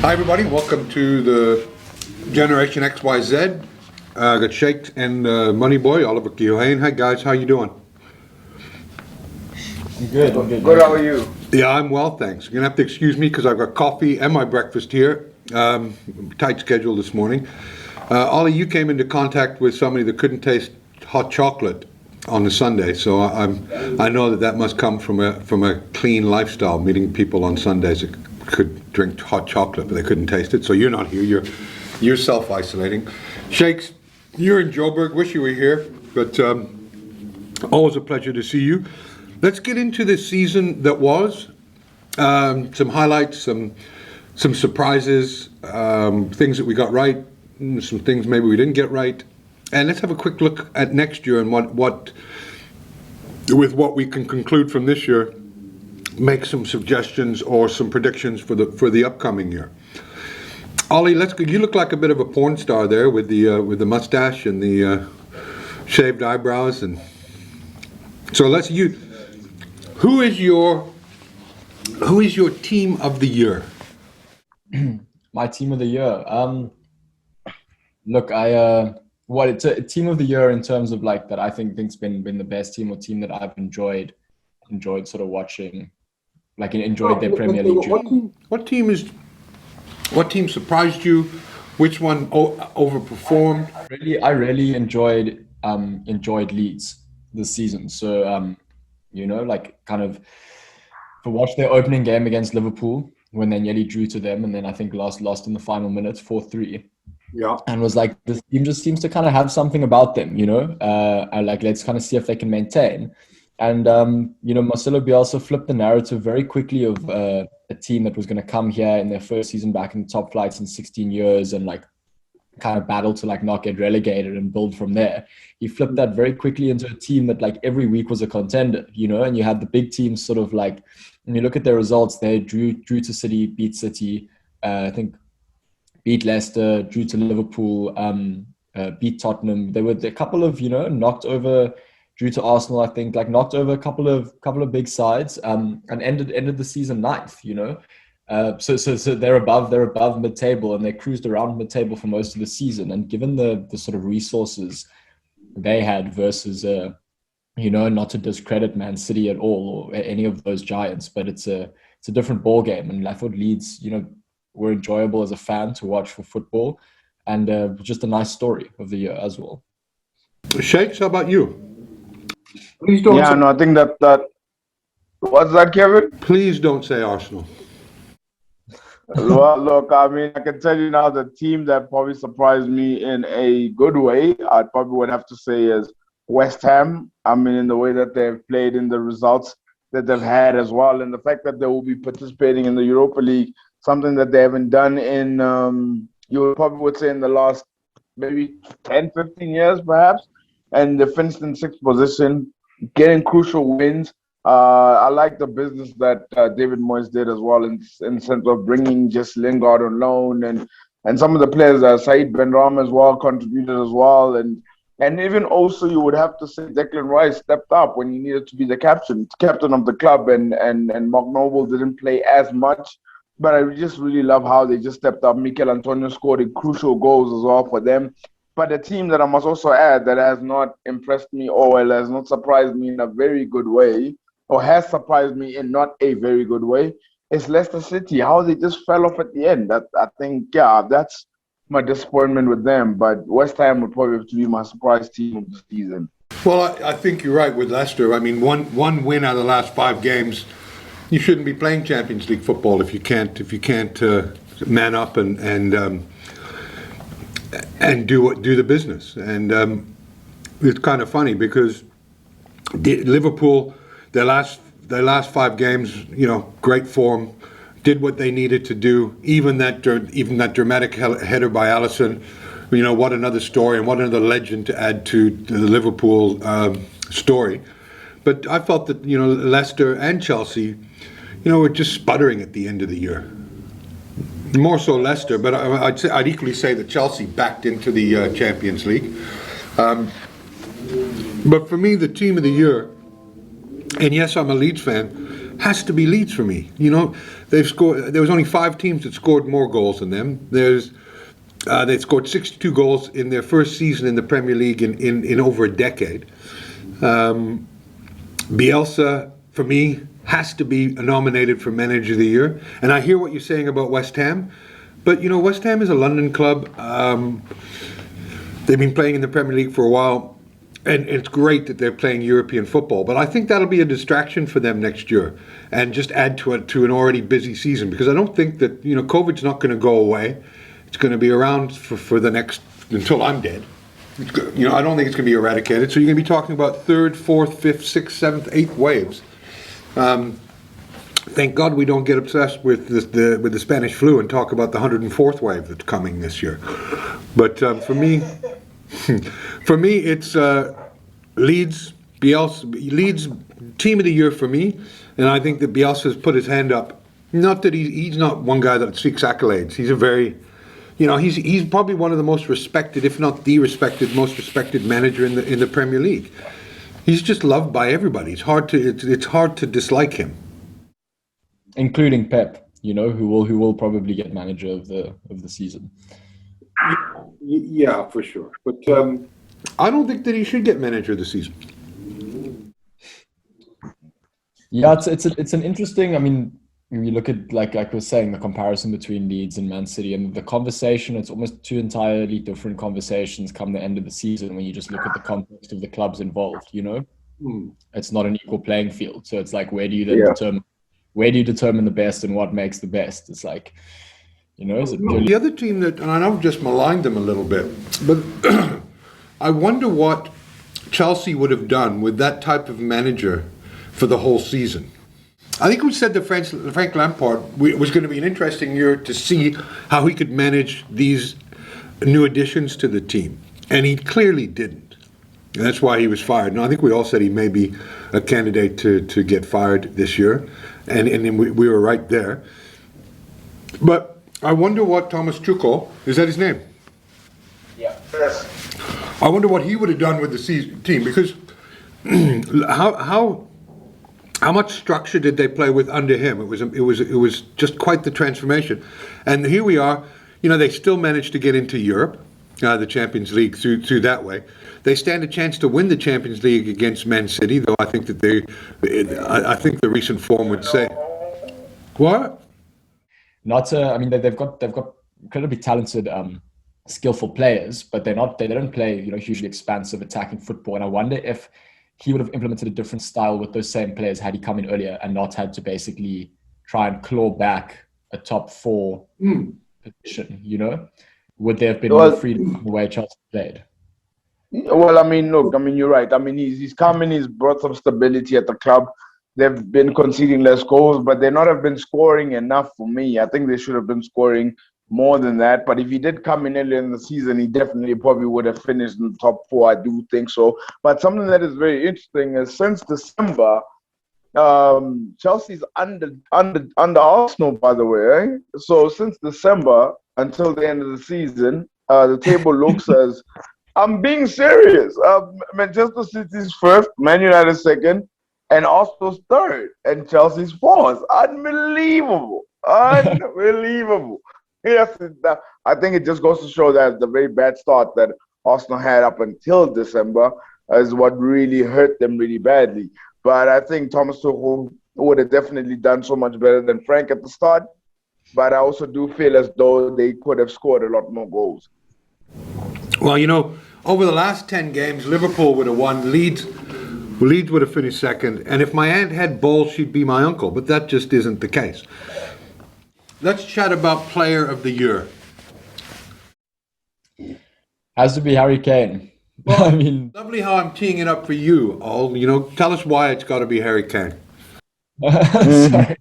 Hi everybody, welcome to the Generation XYZ. I got Shakes and MoneyBoy, Oliver Keohane. Hi guys, how you doing? I'm good. Good, how are you? Yeah, I'm well, thanks. You're gonna have to excuse me because I've got coffee and my breakfast here. Tight schedule this morning. Ollie, you came into contact with somebody that couldn't taste hot chocolate on a Sunday, so I know that must come from a clean lifestyle, meeting people on Sundays that could drink hot chocolate but they couldn't taste it. So you're not here. You're self-isolating. Shakes, you're in Joburg. Wish you were here, but always a pleasure to see you. Let's get into the season that was. Some highlights, some surprises, things that we got right, some things maybe we didn't get right, and let's have a quick look at next year and what we can conclude from this year. Make some suggestions or some predictions for the upcoming year. Ollie, let's go. You look like a bit of a porn star there with the mustache and the shaved eyebrows, and so who is your team of the year? My team of the year. Look, it's a team of the year in terms of like that. I think's been the best team or team that I've enjoyed sort of watching. Like enjoyed their Premier League. What team surprised you? Which one overperformed? I really enjoyed Leeds this season. So like kind of to watch their opening game against Liverpool when they nearly drew to them, and then I think lost in the final minutes 4-3. Yeah, and was like, this team just seems to kind of have something about them, let's kind of see if they can maintain. And, Marcelo Bielsa flipped the narrative very quickly of a team that was going to come here in their first season back in the top flights in 16 years and like kind of battle to like not get relegated and build from there. He flipped that very quickly into a team that like every week was a contender, and you had the big teams sort of like, when you look at their results, they drew to City, beat City, I think beat Leicester, drew to Liverpool, beat Tottenham. There were a couple of, knocked over, drew to Arsenal, I think, like knocked over a couple of big sides, and ended the season ninth, So they're above mid-table, and they cruised around mid-table for most of the season. And given the sort of resources they had versus, not to discredit Man City at all or any of those giants, but it's a different ball game. And I thought Leeds, were enjoyable as a fan to watch for football, and just a nice story of the year as well. Shakes, how about you? Please don't. Yeah, no, I think that. What's that, Kevin? Please don't say Arsenal. Well, look, I mean, I can tell you now the team that probably surprised me in a good way, I probably would have to say is West Ham. I mean, in the way that they've played, in the results that they've had as well, and the fact that they will be participating in the Europa League, something that they haven't done in, you probably would say in the last maybe 10, 15 years, perhaps. And they finished in sixth position, getting crucial wins. I like the business that David Moyes did as well in sense of bringing just Lingard on loan, and some of the players, Said Benrahma as well, contributed as well. And even also you would have to say Declan Rice stepped up when he needed to be the captain of the club, and Mark Noble didn't play as much. But I just really love how they just stepped up. Mikel Antonio scored crucial goals as well for them. But a team that I must also add that has not impressed me or has not surprised me in a very good way, or has surprised me in not a very good way, is Leicester City. How they just fell off at the end. That I think, that's my disappointment with them. But West Ham would probably have to be my surprise team of the season. Well, I think you're right with Leicester. I mean, one win out of the last 5 games. You shouldn't be playing Champions League football if you can't man up and do the business. And it's kind of funny because Liverpool, their last 5 games, great form, did what they needed to do. Even that dramatic header by Alisson, what another story and what another legend to add to the Liverpool story. But I felt that Leicester and Chelsea, were just sputtering at the end of the year. More so Leicester, but I'd equally say that Chelsea backed into the Champions League. But for me, the team of the year, and yes, I'm a Leeds fan, has to be Leeds for me. You know, they've scored. There was only 5 teams that scored more goals than them. They scored 62 goals in their first season in the Premier League in over a decade. Bielsa, for me, has to be nominated for Manager of the Year. And I hear what you're saying about West Ham, but you know, West Ham is a London club. They've been playing in the Premier League for a while, and it's great that they're playing European football. But I think that'll be a distraction for them next year, and just add to an already busy season. Because I don't think that, you know, COVID's not going to go away. It's going to be around for the next, until I'm dead. You know, I don't think it's going to be eradicated. So you're going to be talking about 3rd, 4th, 5th, 6th, 7th, 8th waves. Thank God we don't get obsessed with the Spanish flu and talk about the 104th wave that's coming this year. But for me, it's Leeds, Bielsa, Leeds team of the year for me. And I think that Bielsa's put his hand up. Not that he's not one guy that seeks accolades. He's a very, you know, he's probably one of the most respected, if not the most respected manager in the Premier League. He's just loved by everybody. It's hard to dislike him, including Pep. You know, who will probably get manager of the season. Yeah, for sure. But I don't think that he should get manager of the season. Yeah, it's an interesting. I mean, when you look at like I was saying, the comparison between Leeds and Man City and the conversation, it's almost 2 entirely different conversations come the end of the season when you just look at the context of the clubs involved. You know, It's not an equal playing field. So it's like, where do you determine the best and what makes the best? It's like, you know, is it purely... The other team that, and I know I've just maligned them a little bit, but I wonder what Chelsea would have done with that type of manager for the whole season. I think we said that Frank Lampard was going to be an interesting year to see how he could manage these new additions to the team. And he clearly didn't. And that's why he was fired. And I think we all said he may be a candidate to get fired this year. And we were right there. But I wonder what Thomas Tuchel, is that his name? Yeah. Yes. I wonder what he would have done with the team, because how much structure did they play with under him? It was just quite the transformation. And here we are. You know, they still managed to get into Europe, the Champions League through that way. They stand a chance to win the Champions League against Man City, though I think that I think the recent form would say what. I mean, they've got incredibly talented, skillful players, but they don't play, you know, hugely expansive attacking football. And I wonder if he would have implemented a different style with those same players had he come in earlier and not had to basically try and claw back a top 4 position. You know, would there have been more freedom in the way Chelsea played? Well, I mean, look, I mean, you're right. I mean, he's come in, he's brought some stability at the club. They've been conceding less goals, but they not have been scoring enough for me. I think they should have been scoring more than that. But if he did come in earlier in the season, he definitely probably would have finished in the top 4. I do think so. But something that is very interesting is since December, Chelsea's under Arsenal, by the way. Eh? So since December until the end of the season, the table looks as, I'm being serious. Manchester City's 1st, Man United 2nd, and Arsenal's 3rd, and Chelsea's 4th. Unbelievable. Unbelievable. Yes, I think it just goes to show that the very bad start that Arsenal had up until December is what really hurt them really badly. But I think Thomas Tuchel would have definitely done so much better than Frank at the start. But I also do feel as though they could have scored a lot more goals. Well, you know, over the last 10 games, Liverpool would have won. Leeds would have finished 2nd. And if my aunt had balls, she'd be my uncle. But that just isn't the case. Let's chat about Player of the Year. Has to be Harry Kane. Well, I mean, lovely how I'm teeing it up for you, all. You know, tell us why it's got to be Harry Kane. Sorry.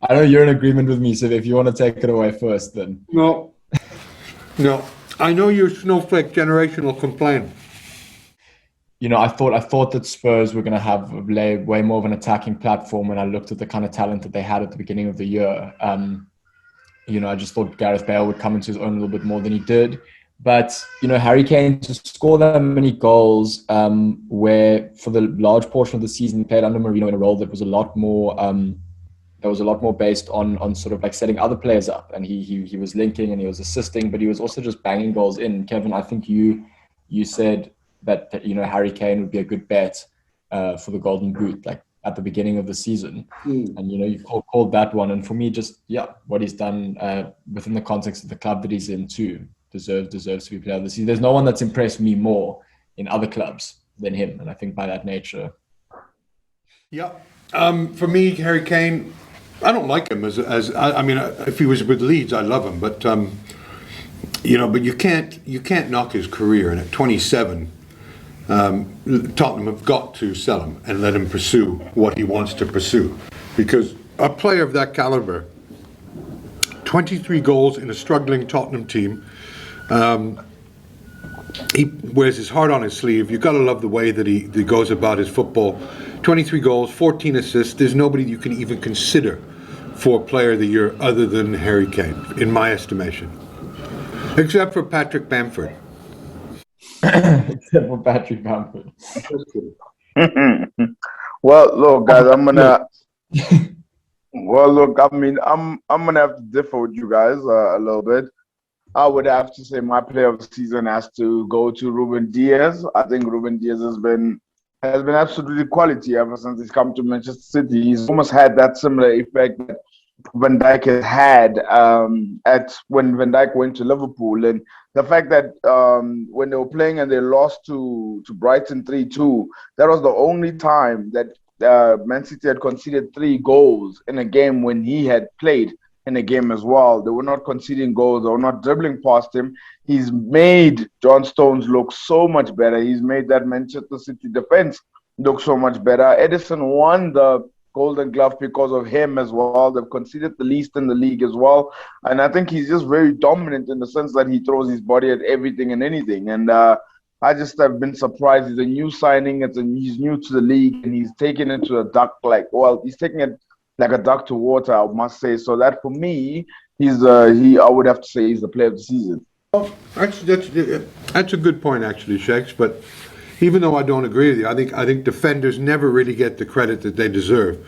I know you're in agreement with me, so if you want to take it away first, then. No. I know your snowflake generation will complain. You know, I thought that Spurs were going to have way more of an attacking platform when I looked at the kind of talent that they had at the beginning of the year. You know, I just thought Gareth Bale would come into his own a little bit more than he did. But, Harry Kane to score that many goals, where for the large portion of the season he played under Mourinho in a role that was a lot more based on sort of like setting other players up, and he was linking and he was assisting, but he was also just banging goals in. Kevin, I think you said that Harry Kane would be a good bet for the Golden Boot, like at the beginning of the season. And you called that one, and for me, just what he's done within the context of the club that he's in too deserves to be player of the season. There's no one that's impressed me more in other clubs than him, and I think by that nature. For me, Harry Kane, I don't like him as I mean, if he was with Leeds, I love him, but but you can't knock his career, and at 27, Tottenham have got to sell him and let him pursue what he wants to pursue, because a player of that caliber, 23 goals in a struggling Tottenham team. He wears his heart on his sleeve. You've got to love the way that he goes about his football. 23 goals, 14 assists. There's nobody you can even consider for Player of the Year other than Harry Kane, in my estimation. Except for Patrick Bamford. Except for Patrick Bamford. Well, look, guys, I'm gonna have to differ with you guys a little bit. I would have to say my player of the season has to go to Ruben Diaz. I think Ruben Diaz has been absolutely quality ever since he's come to Manchester City. He's almost had that similar effect that Van Dijk has had when Van Dijk went to Liverpool, and the fact that when they were playing and they lost to Brighton 3-2, that was the only time that Man City had conceded 3 goals in a game when he had played in a game as well. They were not conceding goals. They were not dribbling past him. He's made John Stones look so much better. He's made that Manchester City defense look so much better. Edison won the Golden Glove because of him as well. They've conceded the least in the league as well. And I think he's just very dominant in the sense that he throws his body at everything and anything. And I just have been surprised. He's a new signing. He's new to the league, and he's taken it to a duck he's taking it like a duck to water, I must say. So that for me, I would have to say he's the player of the season. Well, that's a good point, actually, Shakes. But even though I don't agree with you, I think defenders never really get the credit that they deserve,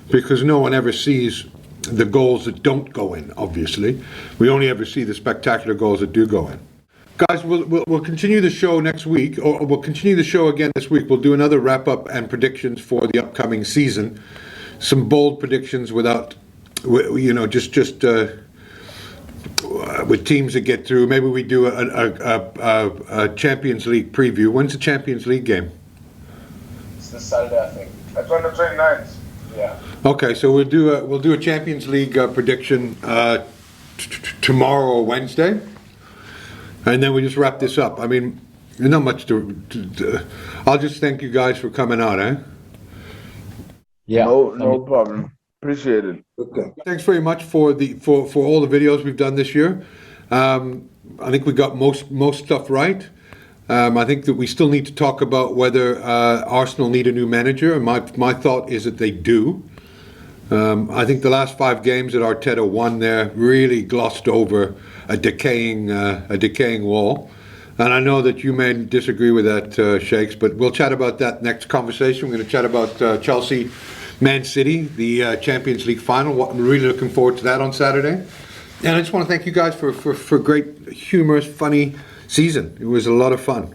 because no one ever sees the goals that don't go in. Obviously, we only ever see the spectacular goals that do go in. Guys, we'll continue the show next week, or we'll continue the show again this week. We'll do another wrap up and predictions for the upcoming season. Some bold predictions without, just with teams that get through. Maybe we do a Champions League preview. When's the Champions League game? It's this Saturday, I think. That's on the 29th. Yeah. Okay, so we'll do a Champions League prediction tomorrow or Wednesday, and then we just wrap this up. I mean, there's not much to I'll just thank you guys for coming out, eh? Yeah. No problem. Appreciate it. Okay. Thanks very much for all the videos we've done this year. I think we got most stuff right. I think that we still need to talk about whether Arsenal need a new manager, and my thought is that they do. I think the last 5 games that Arteta won there really glossed over a decaying wall. And I know that you may disagree with that, Shakes, but we'll chat about that next conversation. We're going to chat about Chelsea, Man City, the Champions League final. We're really looking forward to that on Saturday. And I just want to thank you guys for a great, humorous, funny season. It was a lot of fun.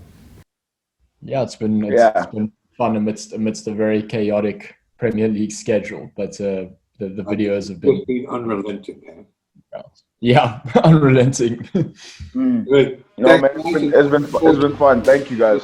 Yeah, it's been fun amidst a very chaotic Premier League schedule. But the videos have been unrelenting. Man. Yeah, unrelenting. No, man, it's been fun. Thank you, guys.